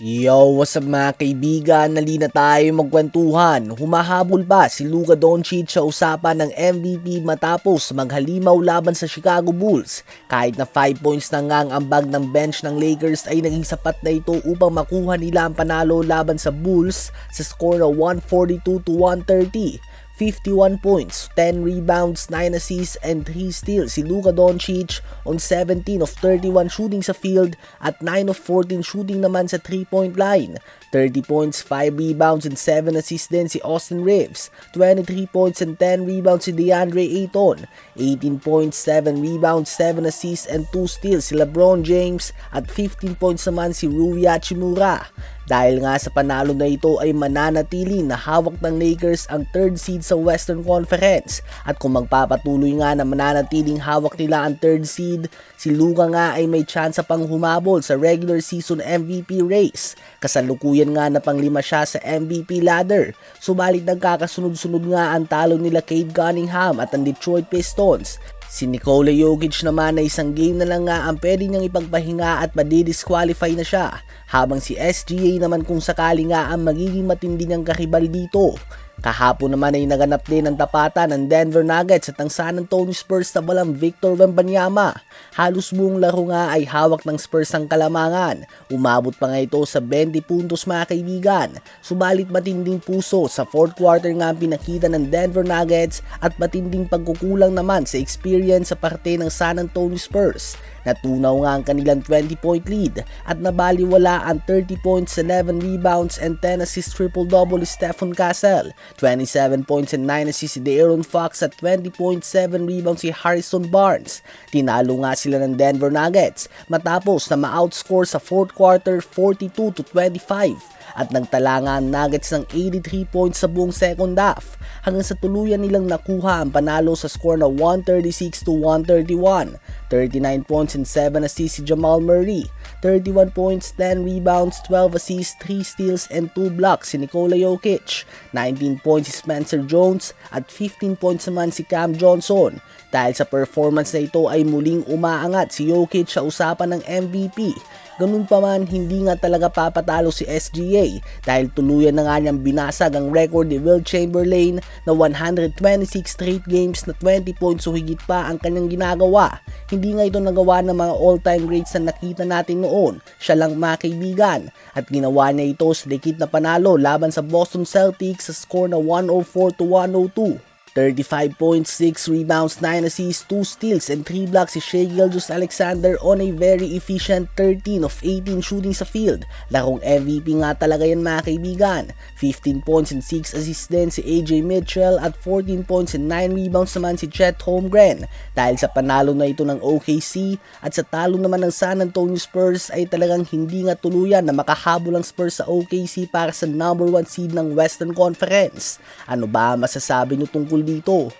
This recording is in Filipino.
Yo, what's up mga kaibigan? Nalina tayo magkwentuhan. Humahabol pa si Luka Doncic sa usapan ng MVP matapos maghalimaw laban sa Chicago Bulls. Kahit na 5 points na nga ang ambag ng bench ng Lakers ay naging sapat na ito upang makuha nila ang panalo laban sa Bulls sa score na 142-130. 51 points, 10 rebounds, 9 assists, and 3 steals si Luka Doncic on 17 of 31 shooting sa field at 9 of 14 shooting naman sa 3-point line. 30 points, 5 rebounds, and 7 assists din si Austin Reeves. 23 points and 10 rebounds si DeAndre Ayton. 18 points, 7 rebounds, 7 assists, and 2 steals si LeBron James at 15 points naman si Rui Hachimura. Dahil nga sa panalo na ito ay mananatili na hawak ng Lakers ang 3rd seed sa Western Conference. At kung magpapatuloy nga na mananatiling hawak nila ang 3rd seed, si Luka nga ay may tsansa pang humabol sa regular season MVP race. Kasalukuyan nga na panglima siya sa MVP ladder. Subalit nagkakasunod-sunod nga ang talo nila Cade Cunningham at ang Detroit Pistons. Si Nikola Jokic naman na isang game na lang nga ang pwede niyang ipagpahinga at madidisqualify na siya. Habang si SGA naman kung sakali nga ang magiging matindi niyang kakibal dito. Kahapon naman ay naganap din ang tapatan ng Denver Nuggets at ang San Antonio Spurs na walang Victor Wembanyama. Halos buong laro nga ay hawak ng Spurs ang kalamangan. Umabot pa nga ito sa 20 puntos mga kaibigan. Subalit matinding puso sa 4th quarter nga ang pinakita ng Denver Nuggets at matinding pagkukulang naman sa experience sa parte ng San Antonio Spurs. Natunaw nga ang kanilang 20-point lead at nabaliwala ang 30 points, 11 rebounds, and 10 assists triple-double ni Stephen Castle. 27 points and 9 assists si De'Aaron Fox at 20.7 rebounds si Harrison Barnes. Tinalo nga sila ng Denver Nuggets matapos na ma-outscore sa 4th quarter 42-25 at nagtala nga ang Nuggets ng 83 points sa buong second half hanggang sa tuluyan nilang nakuha ang panalo sa score na 136-131. 39 points and 7 assists si Jamal Murray. 31 points, 10 rebounds, 12 assists, 3 steals, and 2 blocks si Nikola Jokic. 19 points si Spencer Jones at 15 points naman si Cam Johnson. Dahil sa performance na ito ay muling umaangat si Jokic sa usapan ng MVP. Ganun pa man, hindi nga talaga papatalo si SGA dahil tuluyan na nga niyang binasag ang record ni Wilt Chamberlain na 126 straight games na 20 points o higit pa ang kanyang ginagawa. Hindi nga ito nagawa ng mga all-time greats na nakita natin noon. Siya lang mga kaibigan. At ginawa niya ito sa dikit na panalo laban sa Boston Celtics sa score na 104-102. 35 points, 6 rebounds, 9 assists, 2 steals, and 3 blocks si Shai Gilgeous-Alexander on a very efficient 13 of 18 shooting sa field. Larong MVP nga talaga yan mga kaibigan. 15 points and 6 assists din si AJ Mitchell at 14 points and 9 rebounds naman si Chet Holmgren. Dahil sa panalo na ito ng OKC at sa talo naman ng San Antonio Spurs ay talagang hindi nga tuluyan na makahabol ang Spurs sa OKC para sa number 1 seed ng Western Conference. Ano ba masasabi niyo tungkol dito?